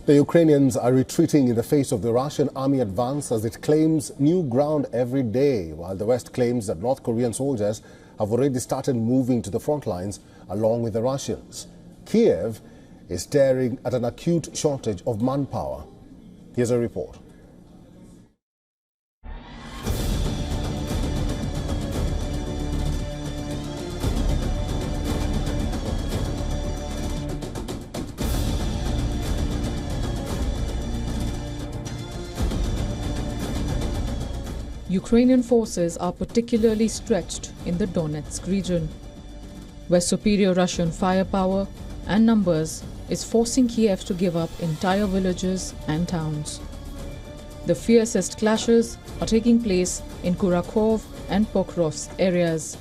The Ukrainians are retreating in the face of the Russian army advance as it claims new ground every day, while the West claims that North Korean soldiers have already started moving to the front lines along with the Russians. Kiev is staring at an acute shortage of manpower. Here's a report. Ukrainian forces are particularly stretched in the Donetsk region, where superior Russian firepower and numbers is forcing Kiev to give up entire villages and towns. The fiercest clashes are taking place in Kurakov and Pokrovsk areas,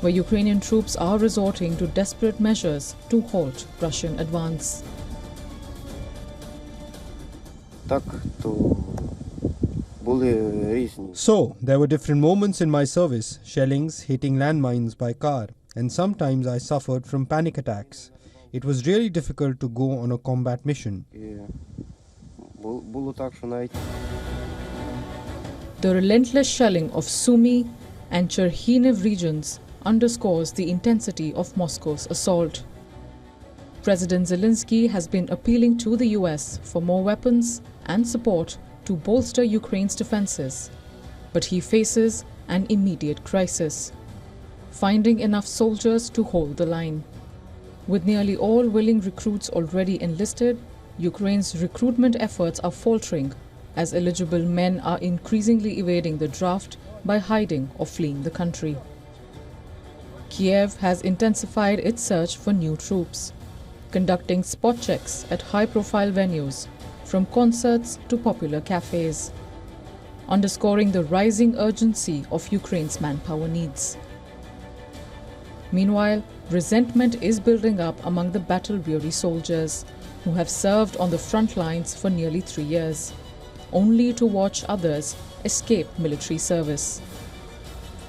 where Ukrainian troops are resorting to desperate measures to halt Russian advance. So, there were different moments in my service, shellings hitting landmines by car, and sometimes I suffered from panic attacks. It was really difficult to go on a combat mission. The relentless shelling of Sumy and Chernihiv regions underscores the intensity of Moscow's assault. President Zelensky has been appealing to the US for more weapons and support to bolster Ukraine's defenses, but he faces an immediate crisis: finding enough soldiers to hold the line. With nearly all willing recruits already enlisted, Ukraine's recruitment efforts are faltering as eligible men are increasingly evading the draft by hiding or fleeing the country. Kiev has intensified its search for new troops, conducting spot checks at high-profile venues, from concerts to popular cafes, underscoring the rising urgency of Ukraine's manpower needs. Meanwhile, resentment is building up among the battle-weary soldiers who have served on the front lines for nearly 3 years, only to watch others escape military service.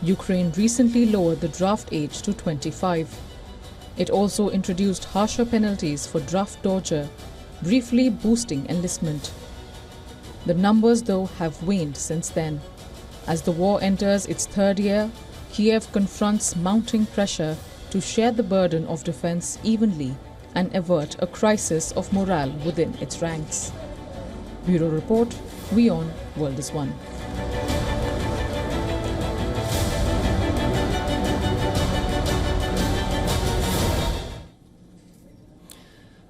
Ukraine recently lowered the draft age to 25. It also introduced harsher penalties for draft torture, briefly boosting enlistment. The numbers, though, have waned since then. As the war enters its third year, Kiev confronts mounting pressure to share the burden of defense evenly and avert a crisis of morale within its ranks. Bureau Report, WION World is One.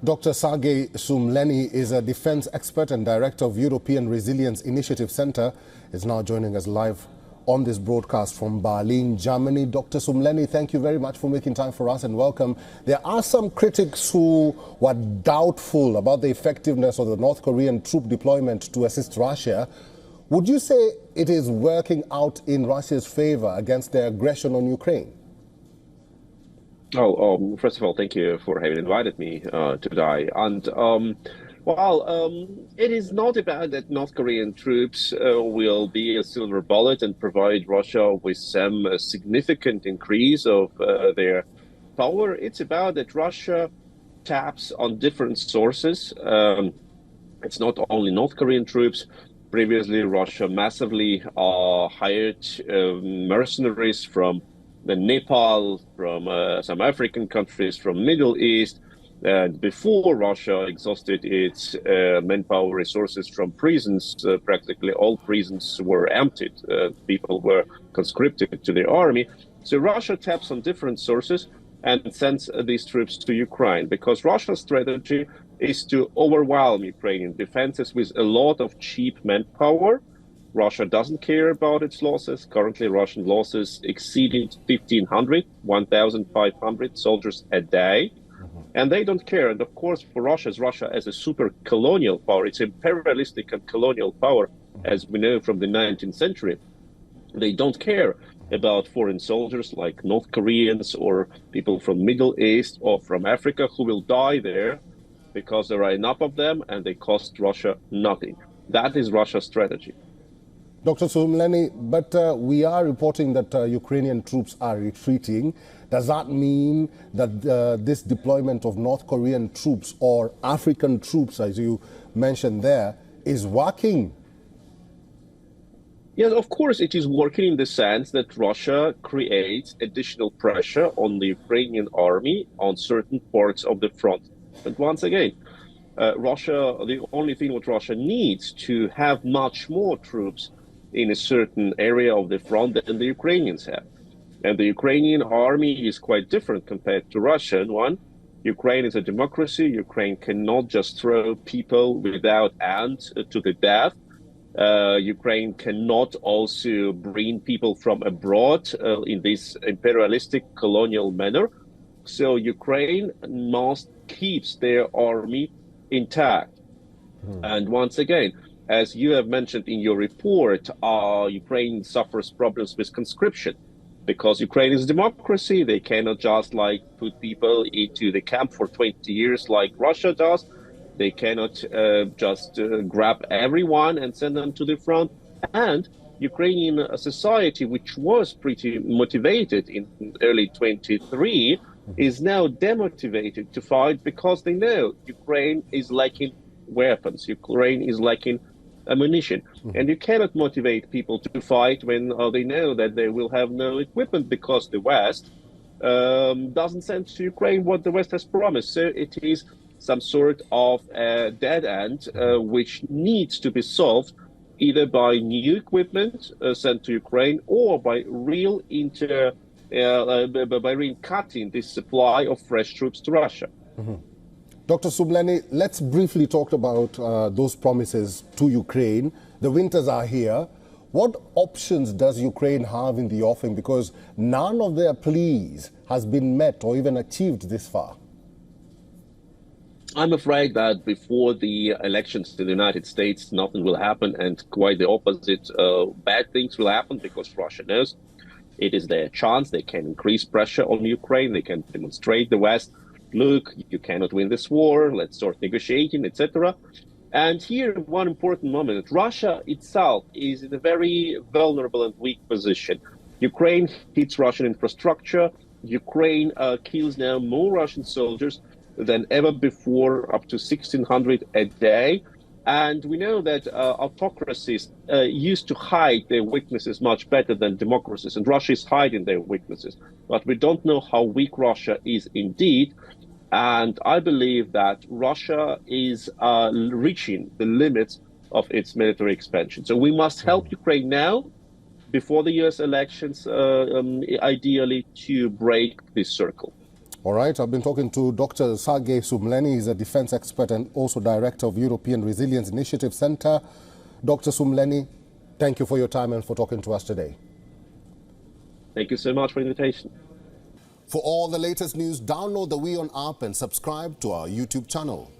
Dr. Sergei Sumleny is a defense expert and director of European Resilience Initiative Center. Is now joining us live on this broadcast from Berlin, Germany. Dr. Sumleny, thank you very much for making time for us and welcome. There are some critics who were doubtful about the effectiveness of the North Korean troop deployment to assist Russia. Would you say it is working out in Russia's favor against their aggression on Ukraine? First of all, thank you for having invited me today. And it is not about that North Korean troops will be a silver bullet and provide Russia with some significant increase of their power. It's about that Russia taps on different sources. It's not only North Korean troops. Previously, Russia massively hired mercenaries from the Nepal, from some African countries, from Middle East. And before Russia exhausted its manpower resources from prisons, practically all prisons were emptied. People were conscripted to the army. So Russia taps on different sources and sends these troops to Ukraine, because Russia's strategy is to overwhelm Ukrainian defenses with a lot of cheap manpower. Russia doesn't care about its losses. Currently, Russian losses exceeding 1,500 soldiers a day. And they don't care. And of course, for Russia as a super colonial power, it's imperialistic and colonial power, as we know from the 19th century. They don't care about foreign soldiers like North Koreans or people from Middle East or from Africa who will die there because there are enough of them and they cost Russia nothing. That is Russia's strategy. Dr. Sumleny, but we are reporting that Ukrainian troops are retreating. Does that mean that this deployment of North Korean troops or African troops, as you mentioned there, is working? Yes, of course it is working in the sense that Russia creates additional pressure on the Ukrainian army on certain parts of the front. But once again, the only thing what Russia needs to have much more troops in a certain area of the front than the Ukrainians have. And the Ukrainian army is quite different compared to Russian one. Ukraine is a democracy. Ukraine cannot just throw people without end to the death. Ukraine cannot also bring people from abroad in this imperialistic colonial manner. So Ukraine must keep their army intact. And once again, as you have mentioned in your report, Ukraine suffers problems with conscription. Because Ukraine is a democracy, they cannot just put people into the camp for 20 years like Russia does. They cannot just grab everyone and send them to the front. And Ukrainian society, which was pretty motivated in early 23, is now demotivated to fight because they know Ukraine is lacking weapons. Ukraine is lacking ammunition. And you cannot motivate people to fight when they know that they will have no equipment because the West doesn't send to Ukraine what the West has promised. So it is some sort of a dead end which needs to be solved either by new equipment sent to Ukraine or by cutting the supply of fresh troops to Russia. Dr. Sumleni, let's briefly talk about those promises to Ukraine. The winters are here. What options does Ukraine have in the offing? Because none of their pleas has been met or even achieved this far. I'm afraid that before the elections in the United States, nothing will happen, and quite the opposite. Bad things will happen because Russia knows it is their chance. They can increase pressure on Ukraine. They can demonstrate the West. Look, you cannot win this war. Let's start negotiating, etc. And here, one important moment. Russia itself is in a very vulnerable and weak position. Ukraine hits Russian infrastructure. Ukraine kills now more Russian soldiers than ever before, up to 1,600 a day. And we know that autocracies used to hide their weaknesses much better than democracies, and Russia is hiding their weaknesses. But we don't know how weak Russia is indeed. And I believe that Russia is reaching the limits of its military expansion. So we must help Ukraine now, before the US elections, ideally, to break this circle. All right, I've been talking to Dr. Sergei Sumleni. He's a defense expert and also director of European Resilience Initiative Center. Dr. Sumleni, thank you for your time and for talking to us today. Thank you so much for the invitation. For all the latest news, download the WION app and subscribe to our YouTube channel.